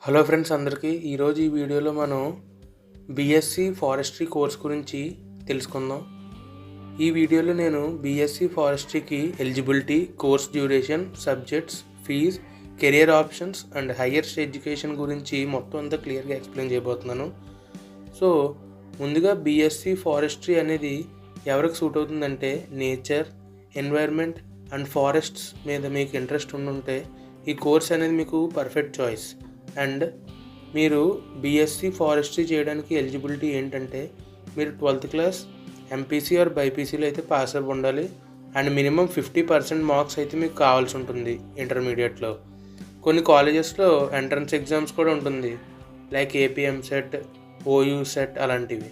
Hello friends అందరికీ ఈరోజు ఈ వీడియోలో మనం బీఎస్సీ ఫారెస్ట్రీ కోర్స్ గురించి తెలుసుకుందాం. ఈ వీడియోలో నేను బీఎస్సీ ఫారెస్ట్రీకి eligibility, course duration, subjects, fees, career options and higher education గురించి మొత్తం అంతా క్లియర్గా ఎక్స్ప్లెయిన్ చేయబోతున్నాను. సో ముందుగా బీఎస్సీ ఫారెస్ట్రీ అనేది ఎవరికి సూట్ అవుతుందంటే నేచర్, ఎన్వైర్న్మెంట్ అండ్ ఫారెస్ట్స్ మీద మీకు ఇంట్రెస్ట్ ఉంటే ఈ కోర్స్ అనేది మీకు పర్ఫెక్ట్ చాయిస్. అండ్ మీరు బీఎస్సీ ఫారెస్ట్రీ చేయడానికి ఎలిజిబిలిటీ ఏంటంటే మీరు 12th క్లాస్ ఎంపీసీ ఆర్ బైపీసీలో అయితే పాస్ అవ్వి ఉండాలి. అండ్ మినిమం 50% మార్క్స్ అయితే మీకు కావాల్సి ఉంటుంది ఇంటర్మీడియట్లో. కొన్ని కాలేజెస్లో ఎంట్రన్స్ ఎగ్జామ్స్ కూడా ఉంటుంది, లైక్ ఏపీఎంసెట్, ఓయూసెట్ అలాంటివి.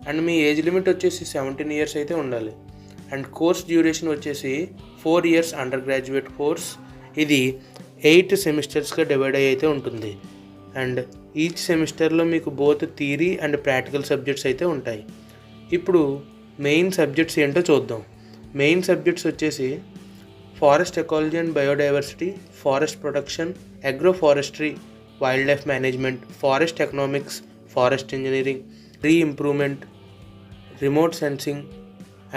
అండ్ మీ ఏజ్ లిమిట్ వచ్చేసి 17 ఇయర్స్ అయితే ఉండాలి. అండ్ కోర్స్ డ్యూరేషన్ వచ్చేసి 4 ఇయర్స్ అండర్ గ్రాడ్యుయేట్ కోర్స్. ఇది 8 సెమిస్టర్స్గా డివైడ్ అయ్యి అయితే ఉంటుంది. అండ్ ఈచ్ సెమిస్టర్లో మీకు both theory and practical subjects అయితే ఉంటాయి. ఇప్పుడు మెయిన్ సబ్జెక్ట్స్ ఏంటో చూద్దాం. మెయిన్ సబ్జెక్ట్స్ వచ్చేసి forest ecology and biodiversity, forest protection, agro forestry, wildlife management, forest economics, forest engineering, tree improvement, remote sensing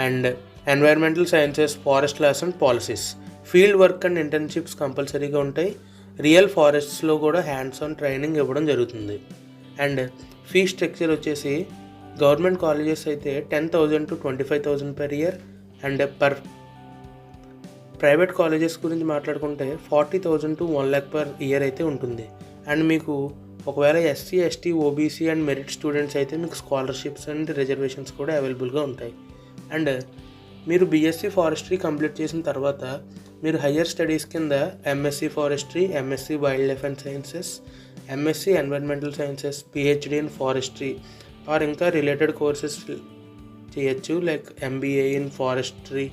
and environmental sciences, forest laws and policies. Field work and internships కంపల్సరీగా ఉంటాయి. Real ఫారెస్ట్స్లో కూడా hands on training ఇవ్వడం జరుగుతుంది. And fee structure వచ్చేసి government colleges అయితే 10,000 to 25,000 per year. And private colleges గురించి మాట్లాడుకుంటే 40,000 to 1 lakh per year అయితే ఉంటుంది. అండ్ మీకు ఒకవేళ SC, ST, OBC and merit students అయితే మీకు స్కాలర్షిప్స్ అండ్ రిజర్వేషన్స్ కూడా అవైలబుల్గా ఉంటాయి. అండ్ మీరు బీఎస్సీ ఫారెస్ట్రీ కంప్లీట్ చేసిన తర్వాత మీరు హయ్యర్ స్టడీస్ కింద MSc forestry, MSc wildlife and sciences, MSc environmental sciences, PhD in forestry or ఇంకా రిలేటెడ్ కోర్సెస్ చేయొచ్చు, like MBA in forestry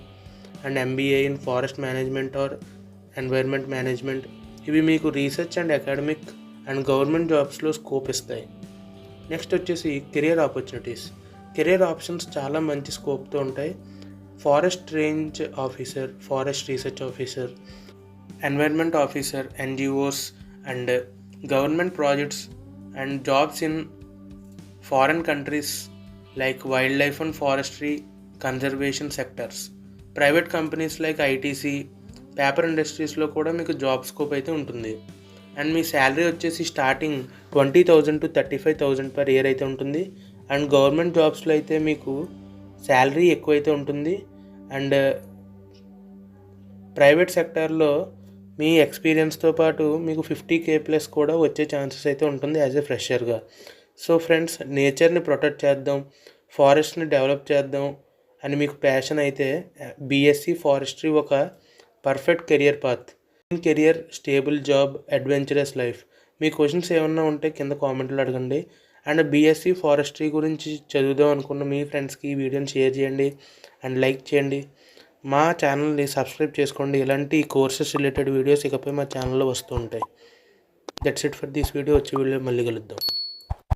and MBA in forest management or environment management. ఇవి మీకు research and academic and government జాబ్స్లో scope ఇస్తాయి. Next వచ్చేసి career opportunities. Career options చాలా మంచి స్కోప్తో ఉంటాయి. Forest range officer, forest research officer, environment officer, NGOs and government projects and jobs in foreign countries like wildlife and forestry, conservation sectors. Private companies like ITC, paper ఇండస్ట్రీస్లో కూడా మీకు job scope అయితే ఉంటుంది. And మీ salary వచ్చేసి starting 20,000 to 35,000 per year అయితే ఉంటుంది. And government జాబ్స్లో అయితే మీకు శాలరీ ఎక్కువైతే ఉంటుంది. అండ్ ప్రైవేట్ సెక్టార్లో మీ ఎక్స్పీరియన్స్తో పాటు మీకు 50K+ కూడా వచ్చే ఛాన్సెస్ అయితే ఉంటుంది యాజ్ ఎ ఫ్రెషర్గా. సో ఫ్రెండ్స్, నేచర్ని ప్రొటెక్ట్ చేద్దాం, ఫారెస్ట్ని డెవలప్ చేద్దాం అని మీకు ప్యాషన్ అయితే బీఎస్సీ ఫారెస్ట్రీ ఒక perfect career path. Career, stable job, adventurous life. మీ క్వశ్చన్స్ ఏమన్నా ఉంటే కింద కామెంట్లో అడగండి. అండ్ బీఎస్సీ ఫారెస్ట్రీ గురించి చదువుదాం అనుకున్న మీ ఫ్రెండ్స్కి ఈ వీడియోని షేర్ చేయండి అండ్ లైక్ చేయండి. మా ఛానల్ని సబ్స్క్రైబ్ చేసుకోండి. ఇలాంటి కోర్సెస్ రిలేటెడ్ వీడియోస్ ఇకపై మా ఛానల్లో వస్తూ ఉంటాయి. That's it for this video. వచ్చే వీడియో మళ్ళీ కలుద్దాం.